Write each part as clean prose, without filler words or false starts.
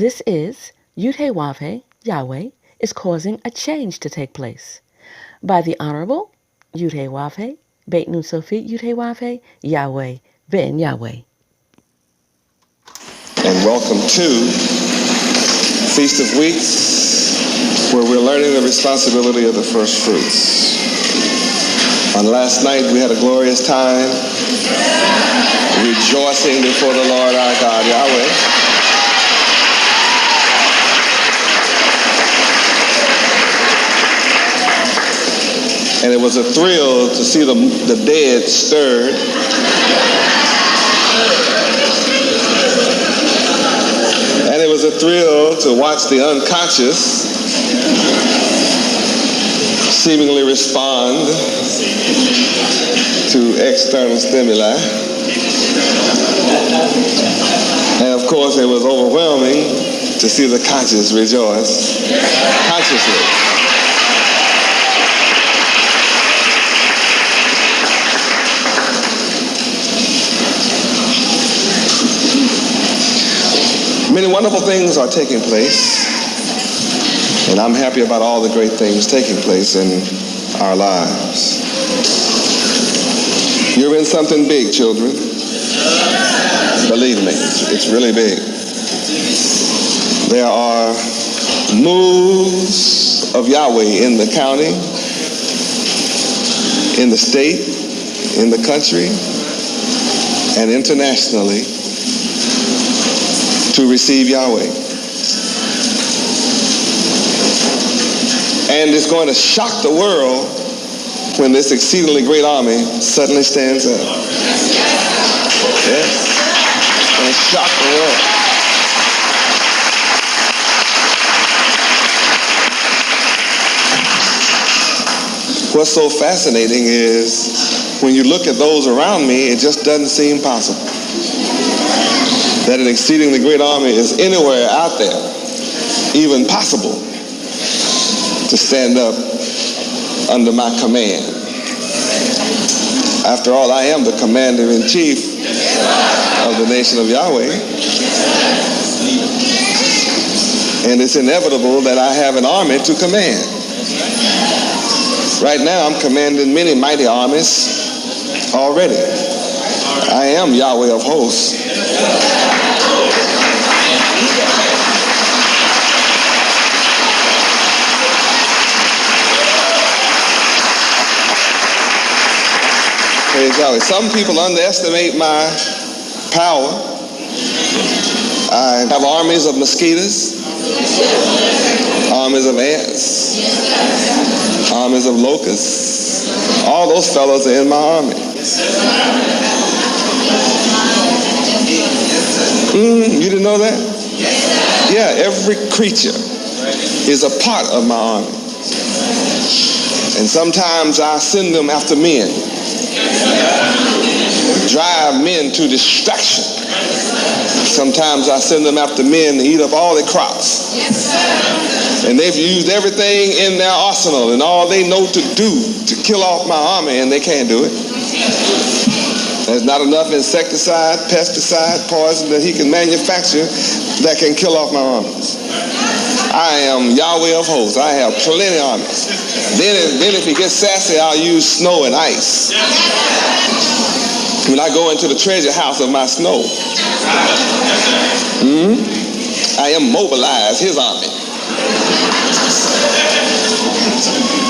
This is Yahweh Yahweh is causing a change to take place by the Honorable Yahweh Beit Nun Sofi Yahweh Yahweh Ben Yahweh. And welcome to Feast of Weeks, where we're learning the responsibility of the first fruits. On last night, we had a glorious time rejoicing before the Lord our God, Yahweh. And it was a thrill to see the dead stirred. And it was a thrill to watch the unconscious seemingly respond to external stimuli. And of course, it was overwhelming to see the conscious rejoice consciously. Many wonderful things are taking place, and I'm happy about all the great things taking place in our lives. You're in something big, children. Believe me, it's really big. There are moves of Yahweh in the county, in the state, in the country, and internationally to receive Yahweh. And it's going to shock the world when this exceedingly great army suddenly stands up. Yes. It's going to shock the world. What's so fascinating is when you look at those around me, it just doesn't seem possible that an exceedingly great army is anywhere out there, even possible, to stand up under my command. After all, I am the commander-in-chief of the nation of Yahweh. And it's inevitable that I have an army to command. Right now, I'm commanding many mighty armies already. I am Yahweh of hosts. Praise Yahweh. Some people underestimate my power. I have armies of mosquitoes, armies of ants, armies of locusts. All those fellows are in my army. You didn't know that? Yeah, every creature is a part of my army. And sometimes I send them after men, drive men to distraction. Sometimes I send them after men to eat up all their crops. And they've used everything in their arsenal and all they know to do to kill off my army, and they can't do it. There's not enough insecticide, pesticide, poison that he can manufacture that can kill off my armies. I am Yahweh of hosts. I have plenty of armies. Then if he gets sassy, I'll use snow and ice. When I go into the treasure house of my snow, I immobilize his army.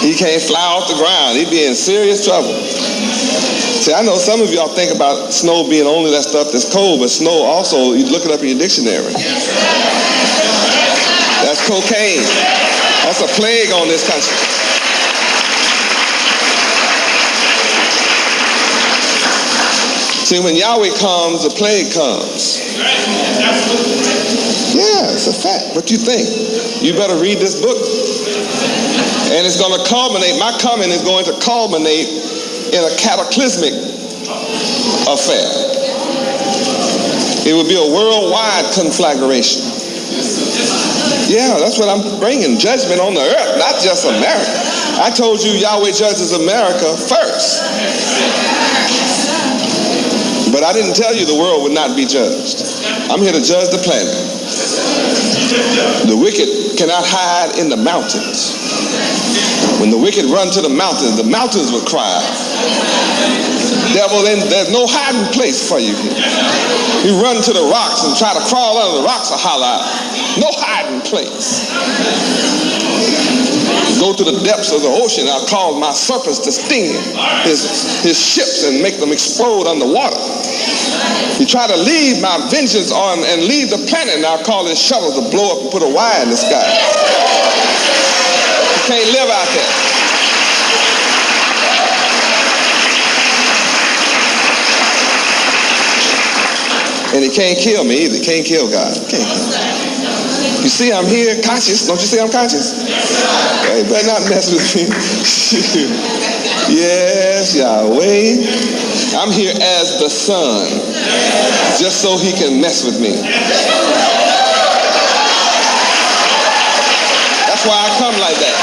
He can't fly off the ground. He'd be in serious trouble. See, I know some of y'all think about snow being only that stuff that's cold, but snow also, you look it up in your dictionary. That's cocaine. That's a plague on this country. See, when Yahweh comes, the plague comes. Yeah, it's a fact. What you think? You better read this book. And it's going to culminate, my coming is going to culminate in a cataclysmic affair. It would be a worldwide conflagration. Yeah, that's what I'm bringing. Judgment on the earth, not just America. I told you Yahweh judges America first. But I didn't tell you the world would not be judged. I'm here to judge the planet. The wicked cannot hide in the mountains. When the wicked run to the mountains will cry. Devil, there's no hiding place for you. You run to the rocks and try to crawl under the rocks or holler out. No hiding place. Go to the depths of the ocean. I'll cause my serpents to sting his ships and make them explode underwater. You try to leave my vengeance on and leave the planet, and I'll call his shuttles to blow up and put a wire in the sky. You can't live out there. And he can't kill me either. Can't kill God. Can't kill me. You see, I'm here conscious. Don't you see I'm conscious? Yeah, you better not mess with me. Yes, Yahweh. I'm here as the son, just so he can mess with me. That's why I come like that.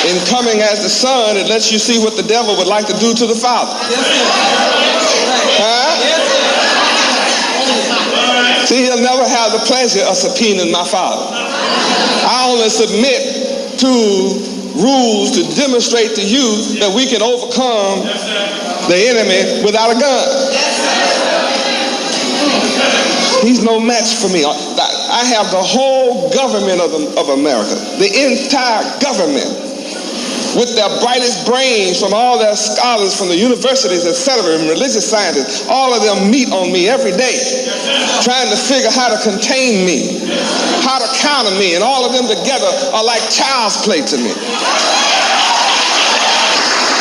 In coming as the son, it lets you see what the devil would like to do to the father. Huh? See, he'll never have the pleasure of subpoenaing my father. I only submit to rules to demonstrate to you that we can overcome the enemy without a gun. He's no match for me. I have the whole government of America, the entire government, with their brightest brains from all their scholars from the universities, etc., and religious scientists. All of them meet on me every day, trying to figure how to contain me, how to counter me, and all of them together are like child's play to me.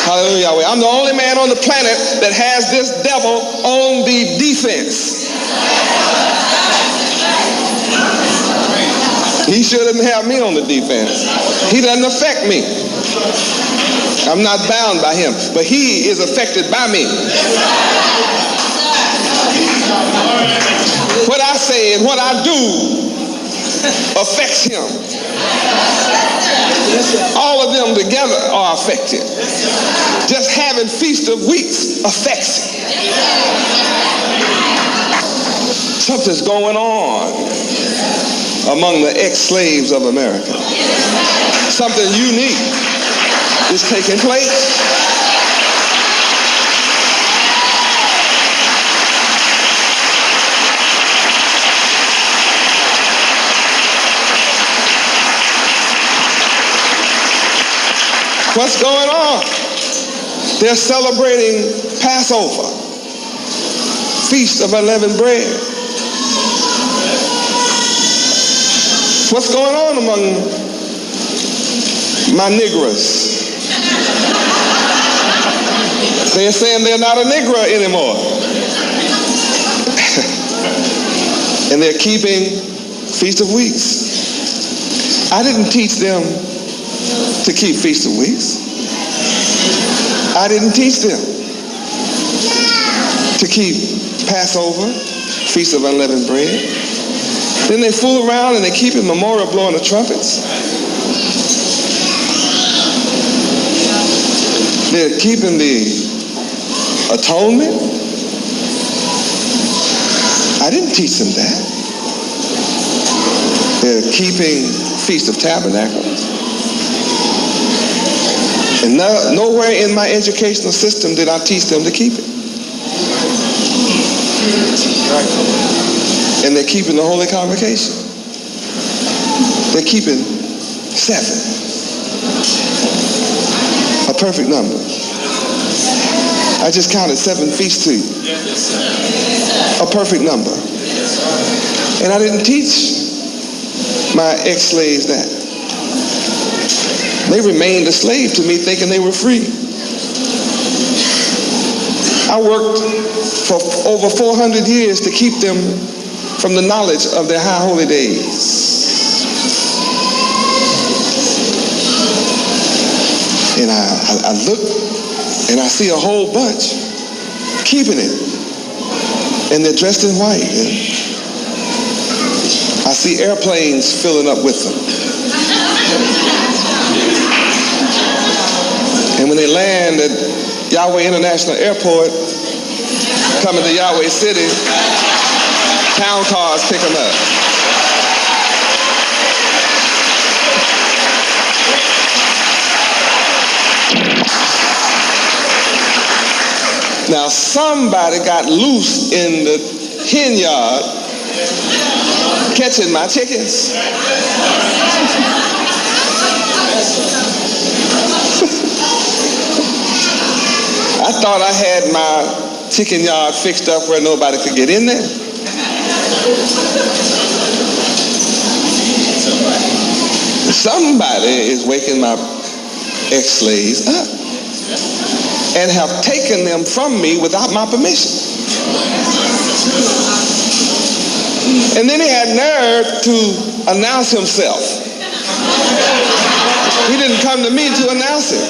Hallelujah, Yahweh. I'm the only man on the planet that has this devil on the defense. He shouldn't have me on the defense. He doesn't affect me. I'm not bound by him, but he is affected by me. What I say and what I do affects him. All of them together are affected. Just having Feast of Weeks affects him. Something's going on among the ex-slaves of America. Something unique is taking place. What's going on? They're celebrating Passover, Feast of Unleavened Bread. What's going on among my Negroes? They're saying they're not a Negro anymore. And they're keeping Feast of Weeks. I didn't teach them to keep Feast of Weeks. I didn't teach them to keep Passover, Feast of Unleavened Bread. Then they fool around and they keep it memorial blowing the trumpets. They're keeping the atonement. I didn't teach them that. They're keeping Feast of Tabernacles. And nowhere in my educational system did I teach them to keep it. And they're keeping the Holy Convocation. They're keeping 7. A perfect number. I just counted 7 feasts to you. A perfect number. And I didn't teach my ex-slaves that. They remained a slave to me thinking they were free. I worked for over 400 years to keep them from the knowledge of their high holy days. And I look and I see a whole bunch keeping it. And they're dressed in white. And I see airplanes filling up with them. And when they land at Yahweh International Airport, coming to Yahweh City, town cars pick them up. Now somebody got loose in the hen yard catching my chickens. I thought I had my chicken yard fixed up where nobody could get in there. Somebody is waking my ex-slaves up and have taken them from me without my permission. And then he had nerve to announce himself. He didn't come to me to announce it.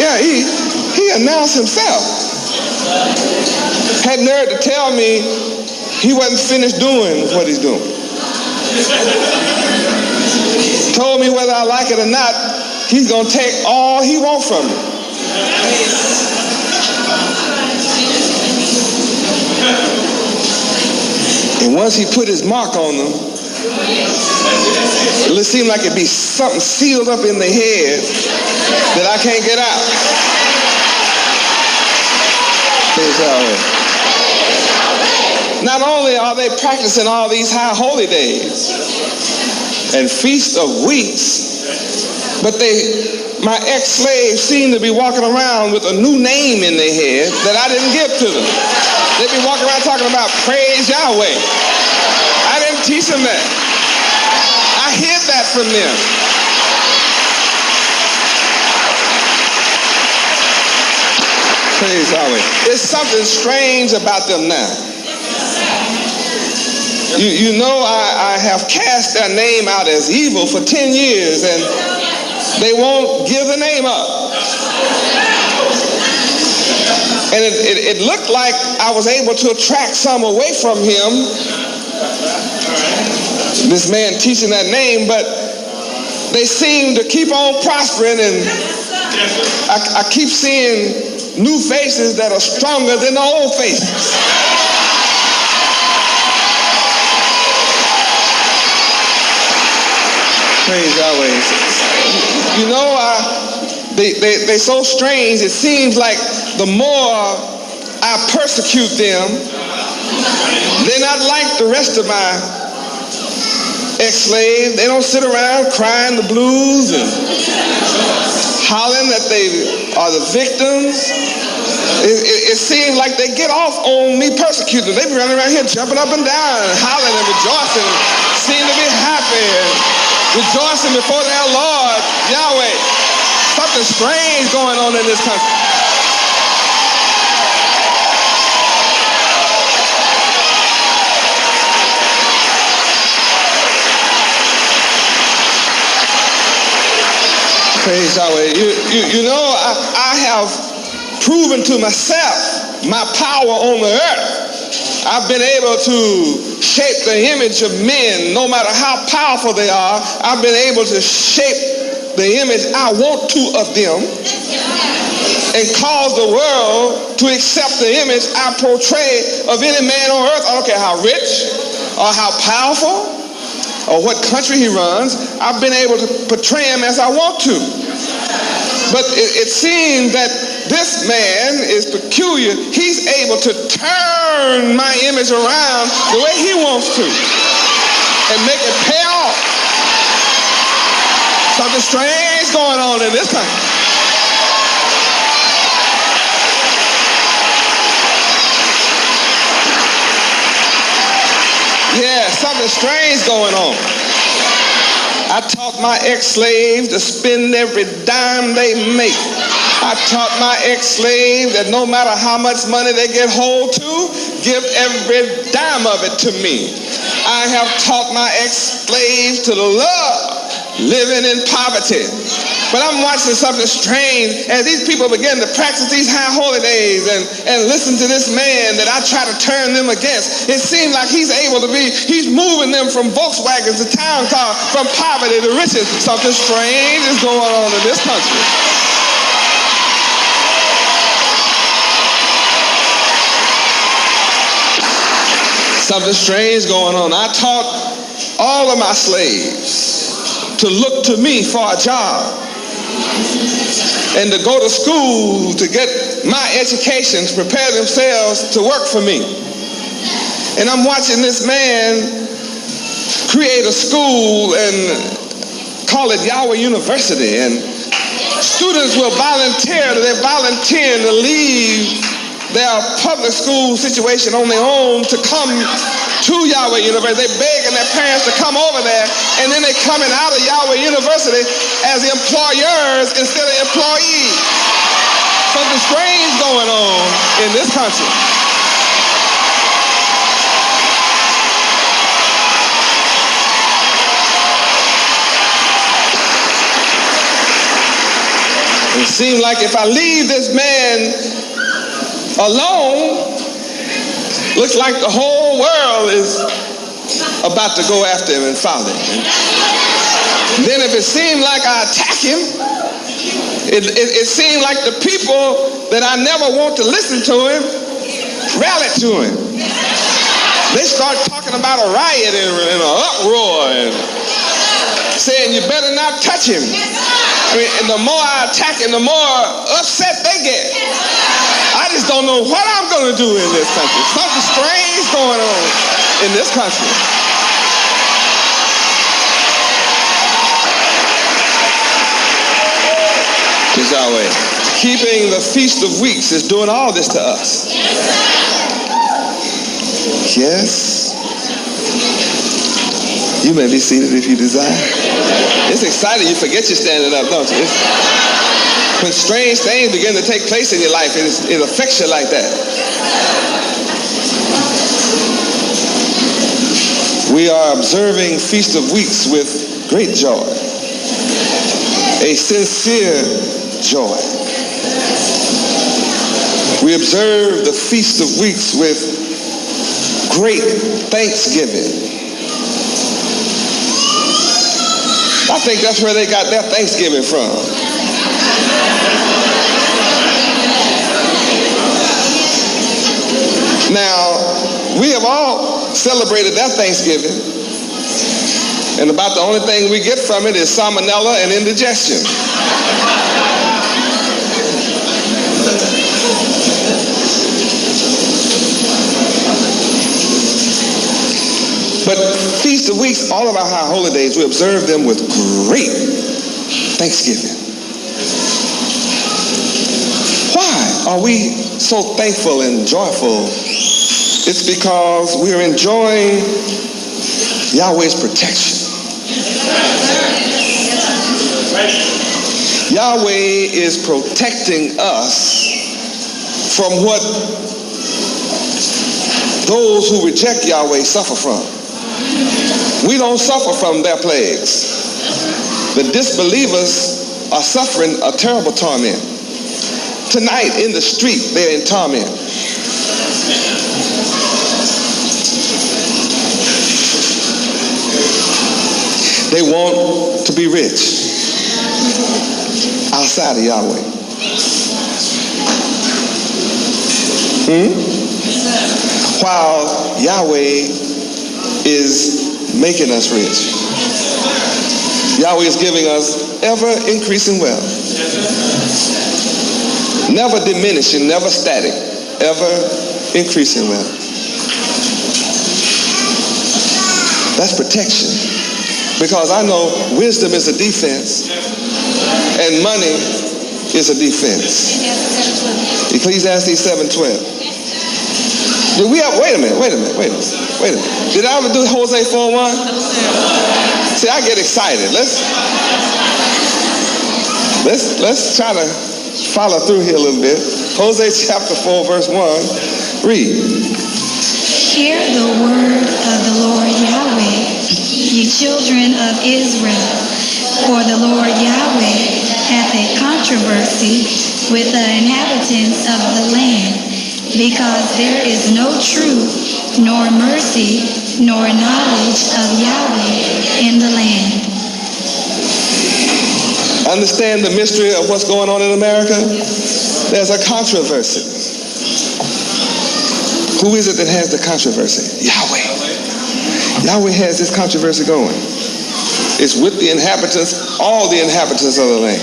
Yeah, he announced himself. Had nerve to tell me he wasn't finished doing what he's doing. Told me whether I like it or not, he's going to take all he wants from me. And once he put his mark on them, it seemed like it'd be something sealed up in the head that I can't get out. Not only are they practicing all these high holy days and feasts of weeks, but my ex-slaves seem to be walking around with a new name in their head that I didn't give to them. They be walking around talking about praise Yahweh. I didn't teach them that. I hid that from them. Praise Yahweh. There's something strange about them now. You know, I have cast their name out as evil for 10 years and they won't give the name up. And it looked like I was able to attract some away from him, this man teaching that name, but they seem to keep on prospering, and I keep seeing new faces that are stronger than the old faces. Praise Yahweh. You know, they're so strange. It seems like the more I persecute them, they're not like the rest of my ex-slaves. They don't sit around crying the blues and hollering that they are the victims. It seems like they get off on me persecuting. They be running around here jumping up and down and hollering and rejoicing, seem to be happy and rejoicing before their Lord, Yahweh. Something strange going on in this country. Praise Yahweh. You know, I have proven to myself my power on the earth. I've been able to shape the image of men, no matter how powerful they are. I've been able to shape the image I want to of them and cause the world to accept the image I portray of any man on earth. I don't care how rich or how powerful or what country he runs. I've been able to portray him as I want to. But it seems that this man is peculiar. He's able to turn my image around the way he wants to and make it pay off. Something strange going on in this country. Yeah, something strange going on. I taught my ex-slaves to spend every dime they make. I taught my ex-slaves that no matter how much money they get hold to, give every dime of it to me. I have taught my ex-slaves to love living in poverty. But I'm watching something strange as these people begin to practice these high holy days and listen to this man that I try to turn them against. It seems like he's moving them from Volkswagens to town car, from poverty to riches. Something strange is going on in this country. Something strange going on. I taught all of my slaves to look to me for a job and to go to school to get my education, to prepare themselves to work for me. And I'm watching this man create a school and call it Yahweh University, and students will volunteer. They're volunteering to leave their public school situation on their own to come to Yahweh University. They're begging their parents to come over there, and then they're coming out of Yahweh University as employers instead of employees. Something strange going on in this country. It seems like if I leave this man alone, looks like the whole world is about to go after him and follow him. Then if it seemed like I attack him, it seemed like the people that I never want to listen to him rally to him. They start talking about a riot and an uproar and saying you better not touch him. I mean, and the more I attack him, the more upset they get. I just don't know what I'm going to do in this country. Something strange going on in this country. It's Yahweh. Keeping the Feast of Weeks is doing all this to us. Yes. You may be seated if you desire. It's exciting. You forget you're standing up, don't you? When strange things begin to take place in your life, it affects you like that. We are observing Feast of Weeks with great joy, a sincere joy. We observe the Feast of Weeks with great thanksgiving. I think that's where they got their Thanksgiving from. Now, we have all celebrated that Thanksgiving, and about the only thing we get from it is salmonella and indigestion. But Feast of Weeks, all of our high holy days, we observe them with great thanksgiving. Why are we so thankful and joyful? It's because we are enjoying Yahweh's protection. Yahweh is protecting us from what those who reject Yahweh suffer from. We don't suffer from their plagues. The disbelievers are suffering a terrible torment. Tonight in the street, they're in torment. They want to be rich outside of Yahweh. While Yahweh is making us rich. Yahweh is giving us ever increasing wealth. Never diminishing, never static, ever increasing wealth. That's protection. Because I know wisdom is a defense and money is a defense. Ecclesiastes 7:12. Wait a minute. Did I ever do Hosea 4:1? See, I get excited. Let's try to follow through here a little bit. Hosea chapter 4, verse 1. Read. Hear the word of the Lord Yahweh, ye children of Israel. For the Lord Yahweh hath a controversy with the inhabitants of the land, because there is no truth, nor mercy, nor knowledge of Yahweh in the land. Understand the mystery of what's going on in America? There's a controversy. Who is it that has the controversy? Yahweh. Yahweh has this controversy going. It's with the inhabitants, all the inhabitants of the land.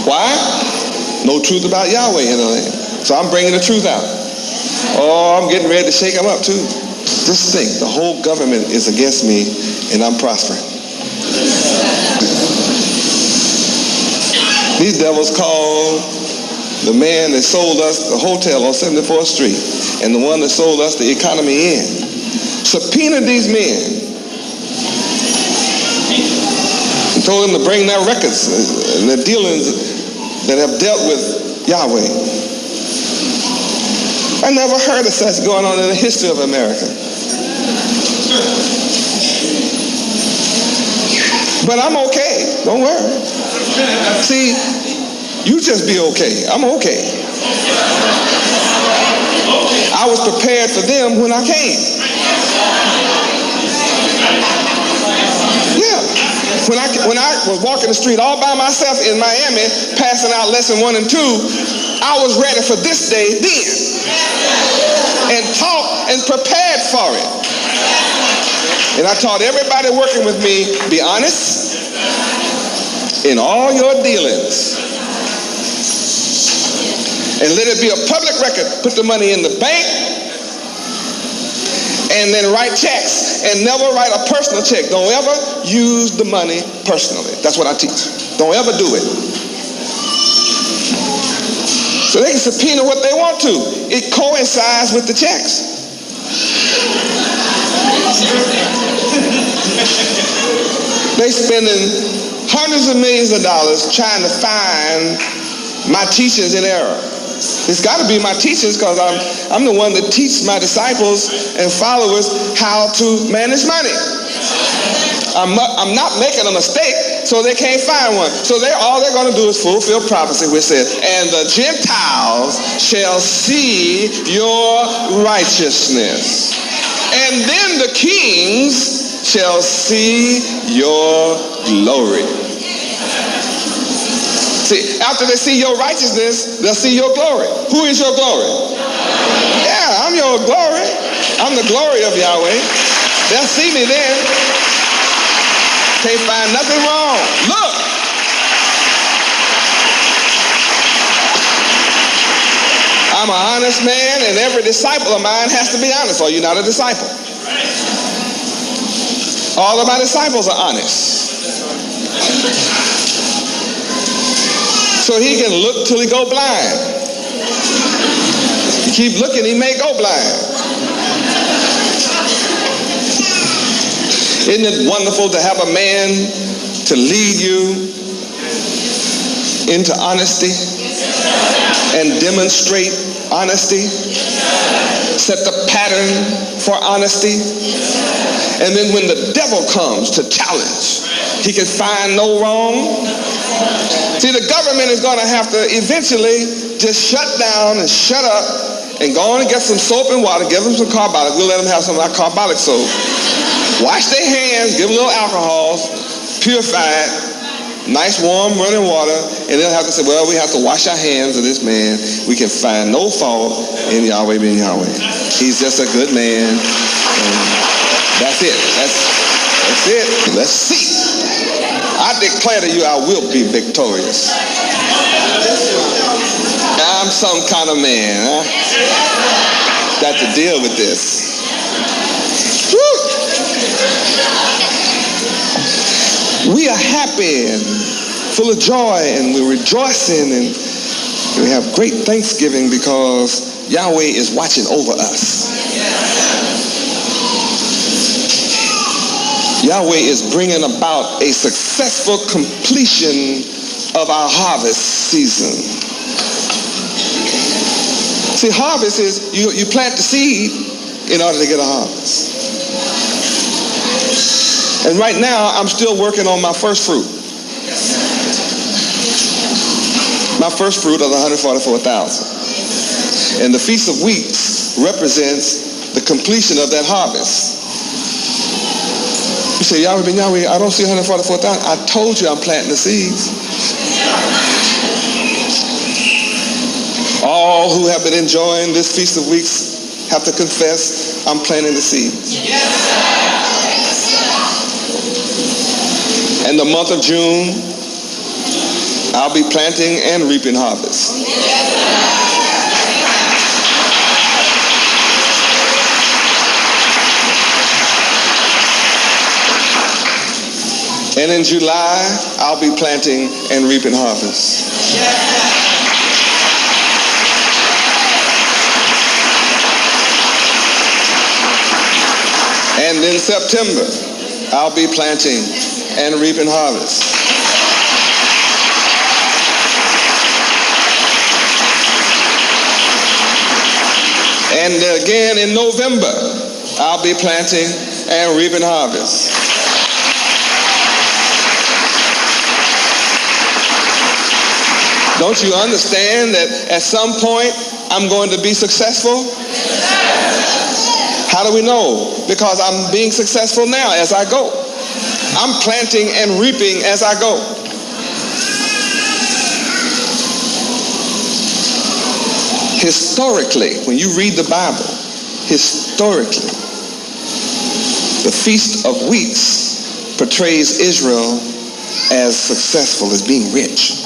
Why? No truth about Yahweh in the land. So I'm bringing the truth out. Oh, I'm getting ready to shake them up too. Just think, the whole government is against me and I'm prospering. These devils call the man that sold us the hotel on 74th Street and the one that sold us the Economy Inn. Subpoena these men and told them to bring their records and their dealings that have dealt with Yahweh. I never heard of such going on in the history of America. But I'm okay. Don't worry. See, you just be okay. I'm okay. I was prepared for them when I came. Yeah. When I was walking the street all by myself in Miami, passing out lesson 1 and 2, I was ready for this day then. And taught and prepared for it. And I taught everybody working with me, be honest in all your dealings. And let it be a public record. Put the money in the bank and then write checks and never write a personal check. Don't ever use the money personally. That's what I teach. Don't ever do it. So they can subpoena what they want to. It coincides with the checks. They spending hundreds of millions of dollars trying to find my teachings in error. It's got to be my teachings because I'm the one that teaches my disciples and followers how to manage money. I'm not making a mistake, so they can't find one. So all they're going to do is fulfill prophecy, which says, and the Gentiles shall see your righteousness. And then the kings shall see your glory. See, after they see your righteousness, they'll see your glory. Who is your glory? Yeah, I'm your glory. I'm the glory of Yahweh. They'll see me then. Can't find nothing wrong. Look. I'm an honest man, and every disciple of mine has to be honest, or you're not a disciple. All of my disciples are honest. So he can look till he go blind. You keep looking, he may go blind. Isn't it wonderful to have a man to lead you into honesty and demonstrate honesty, set the pattern for honesty, and then when the devil comes to challenge, he can find no wrong. See, the government is going to have to eventually just shut down and shut up and go on and get some soap and water, give them some carbolic. We'll let them have some of our carbolic soap. Wash their hands, give them a little alcohol, purify it, nice warm running water, and they'll have to say, well, we have to wash our hands of this man. We can find no fault in Yahweh Ben Yahweh. He's just a good man. And that's it. That's it. Let's see. I declare to you, I will be victorious. I'm some kind of man. Got to deal with this. Woo. We are happy and full of joy, and we're rejoicing, and we have great thanksgiving because Yahweh is watching over us. Yahweh is bringing about a successful completion of our harvest season. See, harvest is you plant the seed in order to get a harvest. And right now, I'm still working on my first fruit. my first fruit of the 144,000. And the Feast of Weeks represents the completion of that harvest. You say, Yahweh Ben Yahweh, I don't see 144,000. I told you I'm planting the seeds. All who have been enjoying this Feast of Weeks have to confess, I'm planting the seeds. In the month of June, I'll be planting and reaping harvest. And in July, I'll be planting and reaping harvest. And in September, I'll be planting and reaping harvest. And again in November, I'll be planting and reaping harvest. Don't you understand that at some point I'm going to be successful? How do we know? Because I'm being successful now as I go. I'm planting and reaping as I go. Historically, when you read the Bible, historically, the Feast of Weeks portrays Israel as successful, as being rich.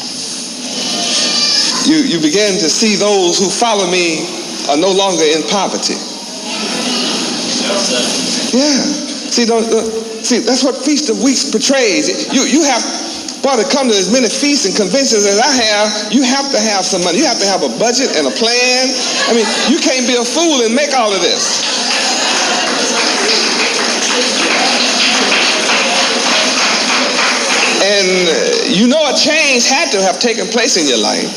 You begin to see those who follow me are no longer in poverty. Yeah. See, that's what Feast of Weeks portrays. You have, boy, to come to as many feasts and conventions as I have, you have to have some money. You have to have a budget and a plan. I mean, you can't be a fool and make all of this. And you know a change had to have taken place in your life.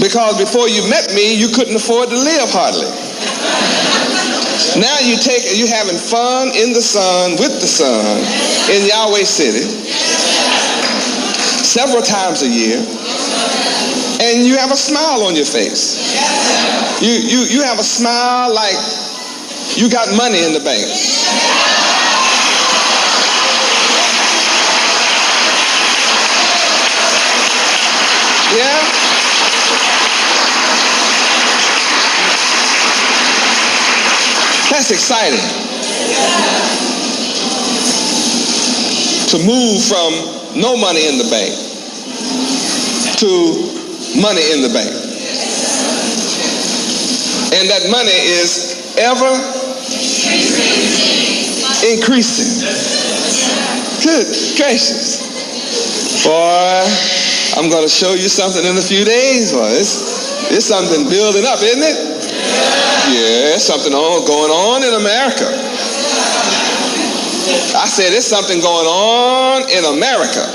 Because before you met me, you couldn't afford to live hardly. Now you're having fun in the sun, with the sun, in Yahweh City, several times a year, and you have a smile on your face. You have a smile like you got money in the bank. Yeah? That's exciting. To move from no money in the bank to money in the bank. And that money is ever increasing. Good gracious. Boy, I'm going to show you something in a few days. Boy, it's something building up, isn't it? Yeah, something going on in America. I said there's something going on in America.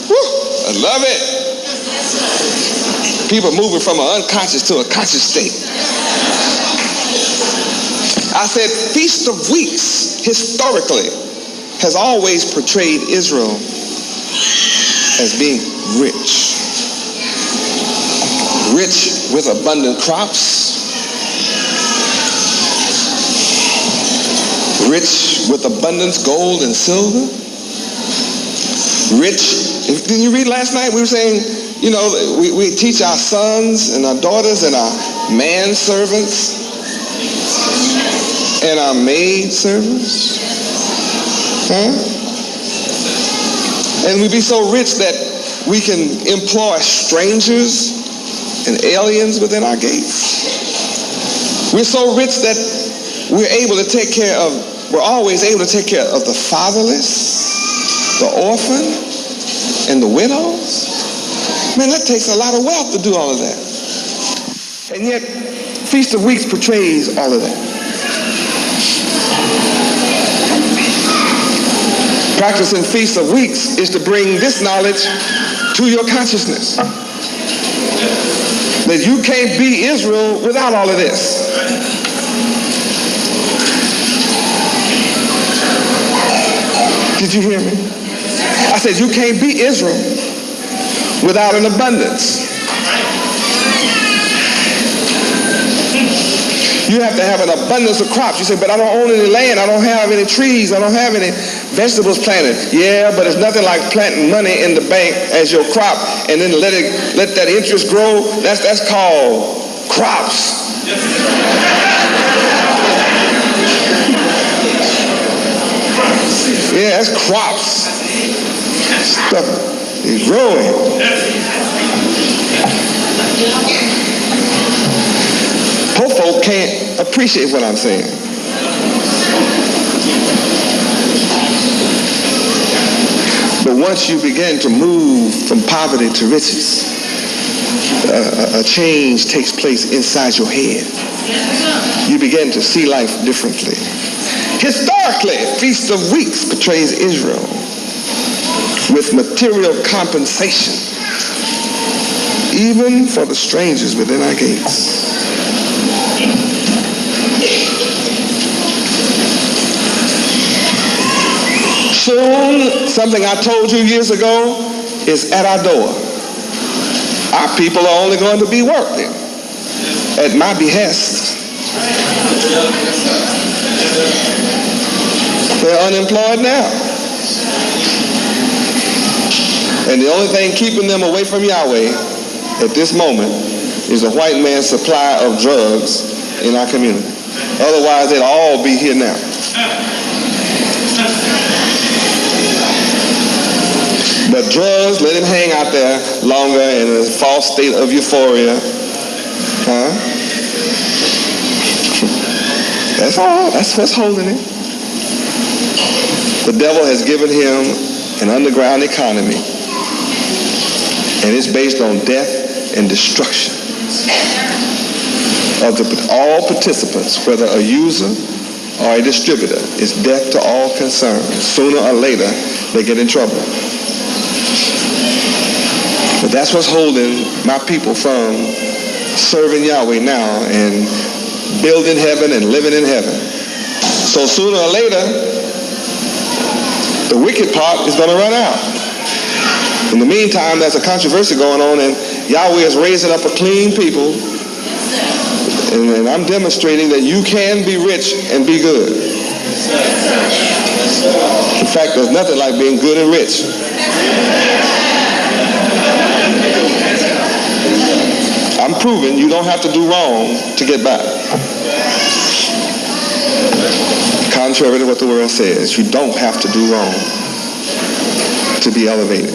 Woo, I love it. People moving from an unconscious to a conscious state. I said Feast of Weeks, historically, has always portrayed Israel as being rich. Rich with abundant crops. Rich with abundance, gold and silver. Rich. Didn't you read last night? We were saying, you know, we teach our sons and our daughters and our manservants and our maid servants. Huh? And we be so rich that we can employ strangers and aliens within our gates. We're so rich that we're always able to take care of the fatherless, the orphan, and the widows. Man, that takes a lot of wealth to do all of that. And yet, Feast of Weeks portrays all of that. Practicing Feast of Weeks is to bring this knowledge to your consciousness. That you can't be Israel without all of this. Did you hear me? I said you can't be Israel without an abundance. You have to have an abundance of crops. You say, but I don't own any land. I don't have any trees. I don't have any vegetables planted. Yeah, but it's nothing like planting money in the bank as your crop and then let that interest grow. That's called crops. Yeah, that's crops. Stuff is growing. Poor folk can't appreciate what I'm saying. But once you begin to move from poverty to riches, a change takes place inside your head. You begin to see life differently. Historically, Feast of Weeks portrays Israel with material compensation, even for the strangers within our gates. Soon, something I told you years ago is at our door. Our people are only going to be working at my behest. They're unemployed now. And the only thing keeping them away from Yahweh at this moment is the white man's supply of drugs in our community. Otherwise, they'd all be here now. But drugs, let him hang out there longer in a false state of euphoria. Huh? That's all. That's what's holding him. The devil has given him an underground economy, and it's based on death and destruction of all participants, whether a user or a distributor. It's death to all concerned. Sooner or later, they get in trouble. But that's what's holding my people from serving Yahweh now and building heaven and living in heaven. So sooner or later, the wicked part is going to run out. In the meantime, there's a controversy going on, and Yahweh is raising up a clean people. And I'm demonstrating that you can be rich and be good. In fact, there's nothing like being good and rich. I'm proving you don't have to do wrong to get by. Contrary to what the word says, you don't have to do wrong to be elevated.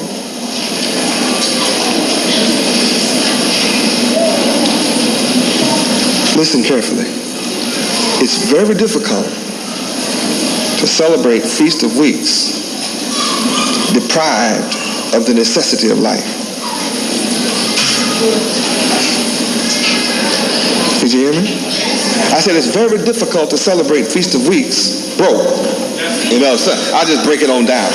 Listen carefully. It's very difficult to celebrate Feast of Weeks deprived of the necessity of life. Did you hear me? I said it's very difficult to celebrate Feast of Weeks broke. You know, so I just break it on down.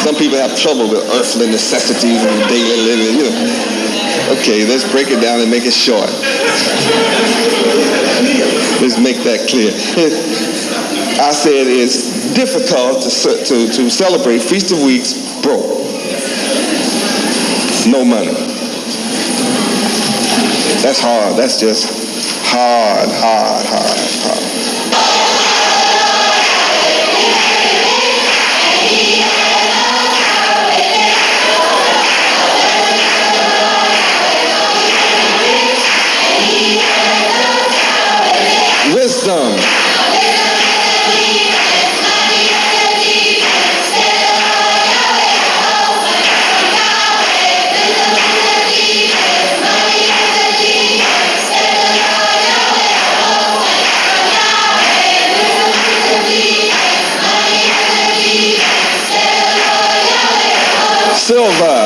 Some people have trouble with earthly necessities and daily living, you know. Okay, let's break it down and make it short. Let's make that clear. I said it's difficult to celebrate Feast of Weeks broke. No money. That's hard. That's just hard. Wisdom. Silver.